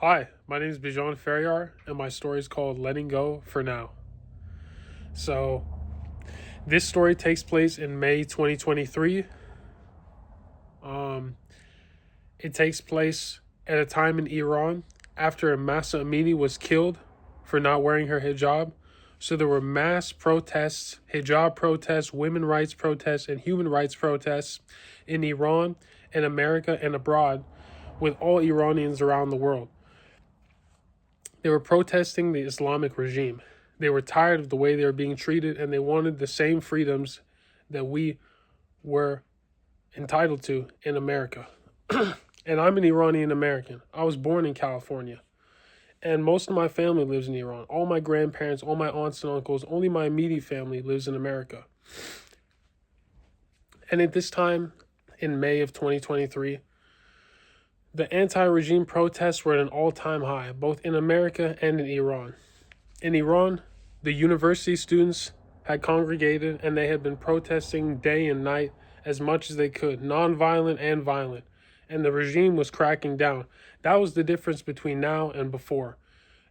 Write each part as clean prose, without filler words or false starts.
Hi, my name is Bijan Ferriar, and my story is called Letting Go for Now. So, this story takes place in May 2023. Um, it takes place at a time in Iran after Mahsa Amini was killed for not wearing her hijab. So, there were mass protests, hijab protests, women rights protests, and human rights protests in Iran and America and abroad with all Iranians around the world. They were protesting the Islamic regime. They were tired of the way they were being treated, and they wanted the same freedoms that we were entitled to in America. And I'm an Iranian American. I was born in California. And most of my family lives in Iran. All my grandparents, all my aunts and uncles, only my immediate family lives in America. And at this time, in May of 2023, the anti-regime protests were at an all-time high, both in America and in Iran. In Iran, the university students had congregated and they had been protesting day and night as much as they could, nonviolent and violent, and the regime was cracking down. That was the difference between now and before.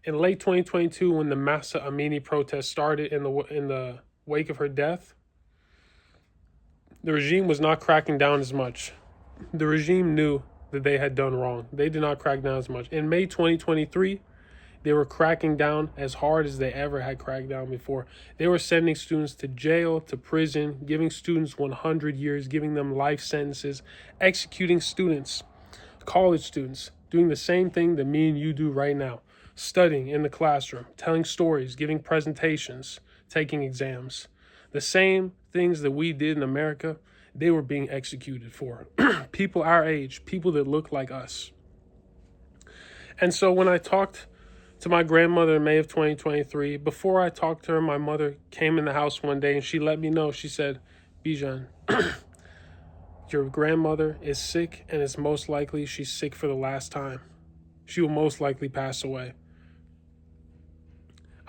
In late 2022, when the Mahsa Amini protest started in the wake of her death, the regime was not cracking down as much. The regime knew that they had done wrong. They did not crack down as much. In May 2023, they were cracking down as hard as they ever had cracked down before. They were sending students to jail, to prison, giving students 100 years, giving them life sentences, executing students, college students, doing the same thing that me and you do right now, studying in the classroom, telling stories, giving presentations, taking exams. The same things that we did in America, they were being executed for. People our age, people that look like us. And so when I talked to my grandmother in May of 2023, before I talked to her, my mother came in the house one day and she let me know. She said, Bijan, your grandmother is sick and it's most likely she's sick for the last time. She will most likely pass away.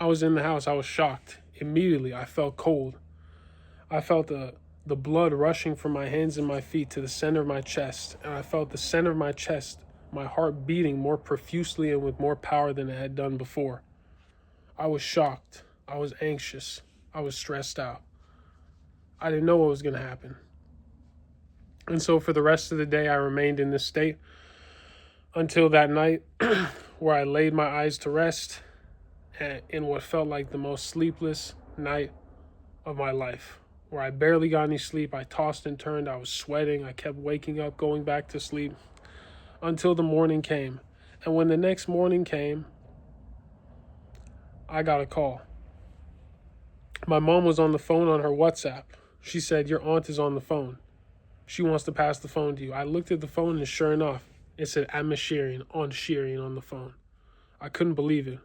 I was in the house. I was shocked. Immediately, I felt cold. I felt the blood rushing from my hands and my feet to the center of my chest. And I felt the center of my chest, my heart beating more profusely and with more power than it had done before. I was shocked. I was anxious. I was stressed out. I didn't know what was going to happen. And so for the rest of the day, I remained in this state until that night where I laid my eyes to rest in what felt like the most sleepless night of my life, where I barely got any sleep. I tossed and turned. I was sweating. I kept waking up, going back to sleep until the morning came. And when the next morning came, I got a call. My mom was on the phone on her WhatsApp. She said, your aunt is on the phone. She wants to pass the phone to you. I looked at the phone and sure enough, it said Amma Shireen on the phone. I couldn't believe it.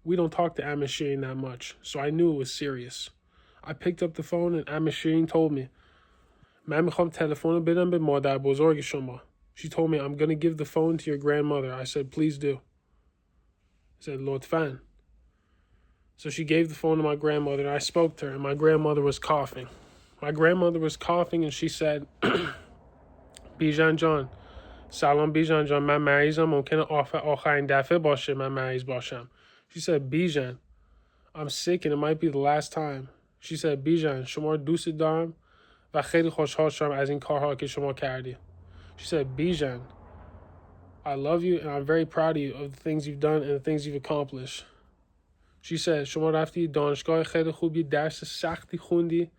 We don't talk to Amma Shireen that much, so I knew it was serious. I picked up the phone and Amma Shireen told me, من میخوام تلفن بدم به مادر بزرگ شما. She told me, I'm going to give the phone to your grandmother. I said, please do. I said, لطفاً. So she gave the phone to my grandmother and I spoke to her and my grandmother was coughing. My grandmother was coughing and she said, بیژن جان سلام بیژن جان من مریضم ممکنه آخرین دفعه باشه من مریض باشم. She said, بیژن I'm sick and it might be the last time. She said, بیژن شما رو دوست دارم و خیلی خوشحال شدم از این کارها که شما کردی. She said, بیژن I love you and I'm very proud of you of the things you've done and the things you've accomplished. She said, شما رفتی دانشگاه خیلی خوبی درس سختی خوندی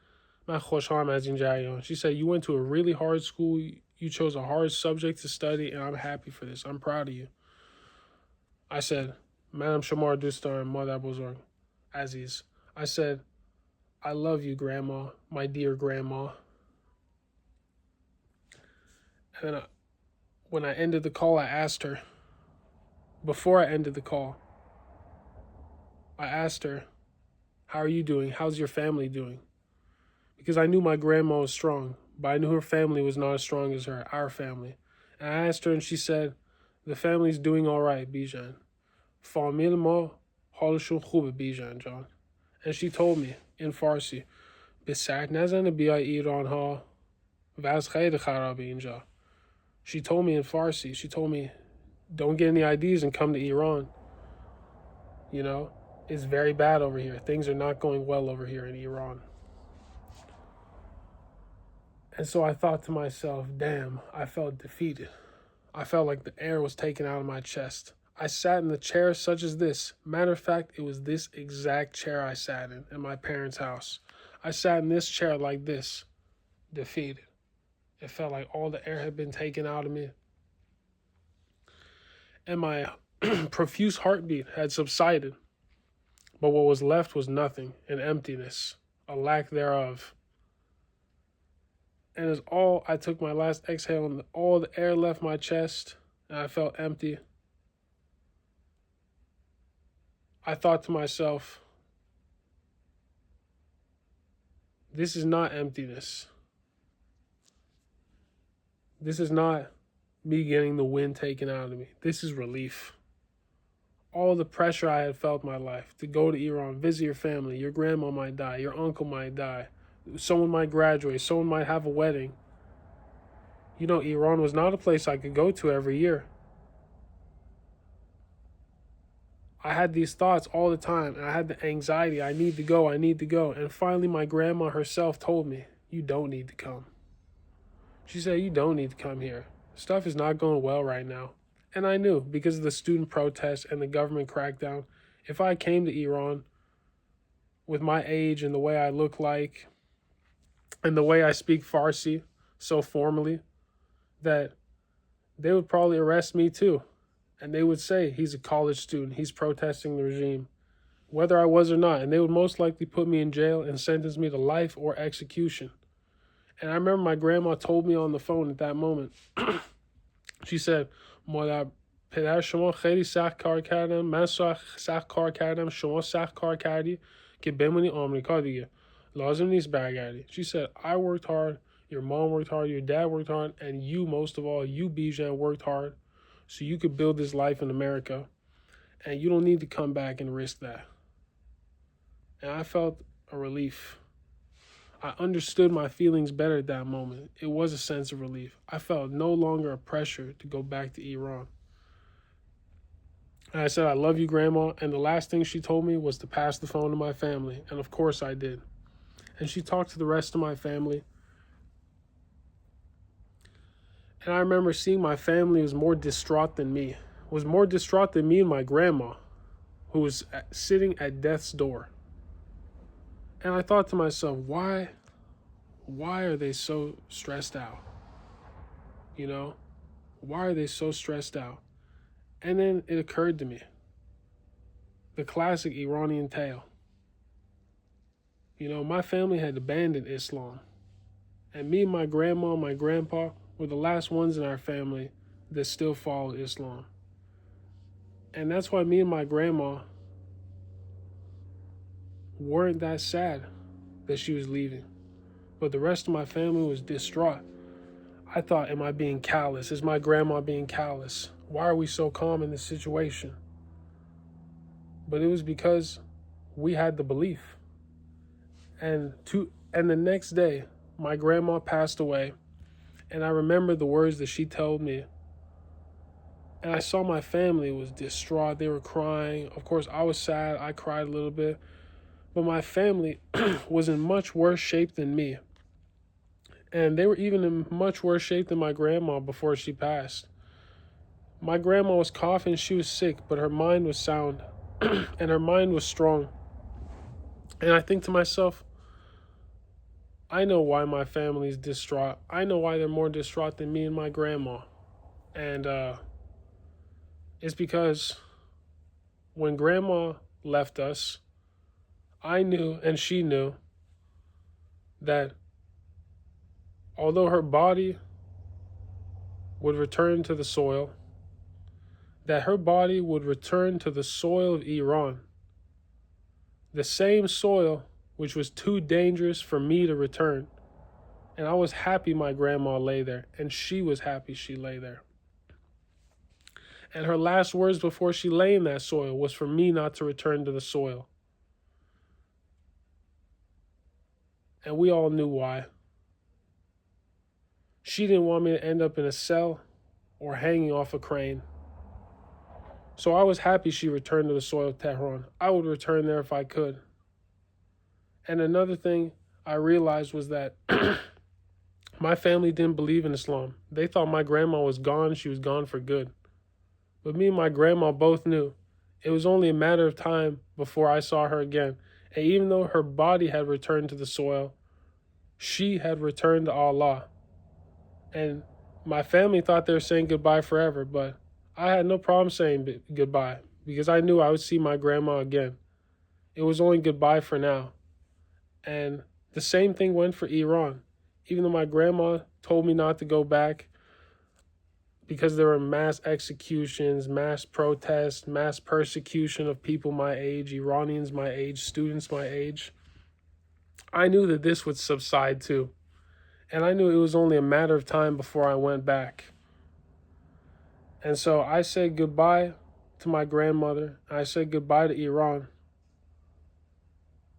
من خوشحالم از این جریان. She said, you went to a really hard school. You chose a hard subject to study and I'm happy for this. I'm proud of you. I said, منم شما رو دوست دارم مادر بزرگ عزیز. I said, I love you, Grandma, my dear Grandma. And then when I ended the call, I asked her, before I ended the call, I asked her, how are you doing? How's your family doing? Because I knew my grandma was strong, but I knew her family was not as strong as her, our family. And I asked her and she said, the family's doing all right, Bijan. فامیل ما حالشون خوبه بیژن جان. And she told me in Farsi, به سر نزنه بیای ایران ها وضع خیلی خرابه اینجا. She told me in Farsi, she told me, don't get any IDs and come to Iran. You know, it's very bad over here. Things are not going well over here in Iran. And so I thought to myself, damn, I felt defeated. I felt like the air was taken out of my chest. I sat in the chair such as this. Matter of fact, it was this exact chair I sat in my parents' house. I sat in this chair like this, defeated. It felt like all the air had been taken out of me. And my profuse heartbeat had subsided. But what was left was nothing, an emptiness, a lack thereof. And as I took my last exhale and all the air left my chest and I felt empty, I thought to myself, this is not emptiness. This is not me getting the wind taken out of me. This is relief. All the pressure I had felt in my life to go to Iran, visit your family, your grandma might die, your uncle might die, someone might graduate, someone might have a wedding. You know, Iran was not a place I could go to every year. I had these thoughts all the time, and I had the anxiety, I need to go. And finally, my grandma herself told me, you don't need to come. She said, you don't need to come here. Stuff is not going well right now. And I knew, because of the student protests and the government crackdown, if I came to Iran with my age and the way I look like, and the way I speak Farsi so formally, that they would probably arrest me too. And they would say, he's a college student, he's protesting the regime, whether I was or not. And they would most likely put me in jail and sentence me to life or execution. And I remember my grandma told me on the phone at that moment, she said, مادر پدر شما خیلی سخت کار کردم، من سخت کار کردم، شما سخت کار کردی که بمونی آمریکا دیگه. لازم نیست برگردی. She said, I worked hard, your mom worked hard, your dad worked hard, and you, most of all, you, Bijan, worked hard so you could build this life in America. And you don't need to come back and risk that. And I felt a relief. I understood my feelings better at that moment. It was a sense of relief. I felt no longer a pressure to go back to Iran. And I said, I love you, Grandma. And the last thing she told me was to pass the phone to my family. And of course I did. And she talked to the rest of my family. And I remember seeing my family was more distraught than me. And my grandma, who was sitting at death's door. And I thought to myself, why are they so stressed out? You know, why are they so stressed out? And then it occurred to me, the classic Iranian tale. You know, my family had abandoned Islam. And me and my grandma and my grandpa were the last ones in our family that still followed Islam. And that's why me and my grandma weren't that sad that she was leaving. But the rest of my family was distraught. I thought, am I being callous? Is my grandma being callous? Why are we so calm in this situation? But it was because we had the belief. And the next day, my grandma passed away. And I remember the words that she told me. And I saw my family was distraught. They were crying. Of course, I was sad. I cried a little bit. But my family was in much worse shape than me. And they were even in much worse shape than my grandma before she passed. My grandma was coughing. She was sick, but her mind was sound. And her mind was strong. And I think to myself, I know why my family's distraught. I know why they're more distraught than me and my grandma. And it's because when grandma left us, I knew and she knew that although her body would return to the soil, that her body would return to the soil of Iran, the same soil which was too dangerous for me to return. And I was happy my grandma lay there, and she was happy she lay there. And her last words before she lay in that soil was for me not to return to the soil. And we all knew why. She didn't want me to end up in a cell or hanging off a crane. So I was happy she returned to the soil of Tehran. I would return there if I could. And another thing I realized was that my family didn't believe in Islam. They thought my grandma was gone. She was gone for good. But me and my grandma both knew it was only a matter of time before I saw her again. And even though her body had returned to the soil, she had returned to Allah. And my family thought they were saying goodbye forever, but I had no problem saying goodbye because I knew I would see my grandma again. It was only goodbye for now. And the same thing went for Iran. Even though my grandma told me not to go back because there were mass executions, mass protests, mass persecution of people my age, Iranians my age, students my age, I knew that this would subside too. And I knew it was only a matter of time before I went back. And so I said goodbye to my grandmother. I said goodbye to Iran.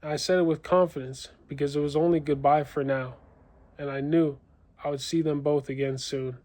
I said it with confidence because it was only goodbye for now. And I knew I would see them both again soon.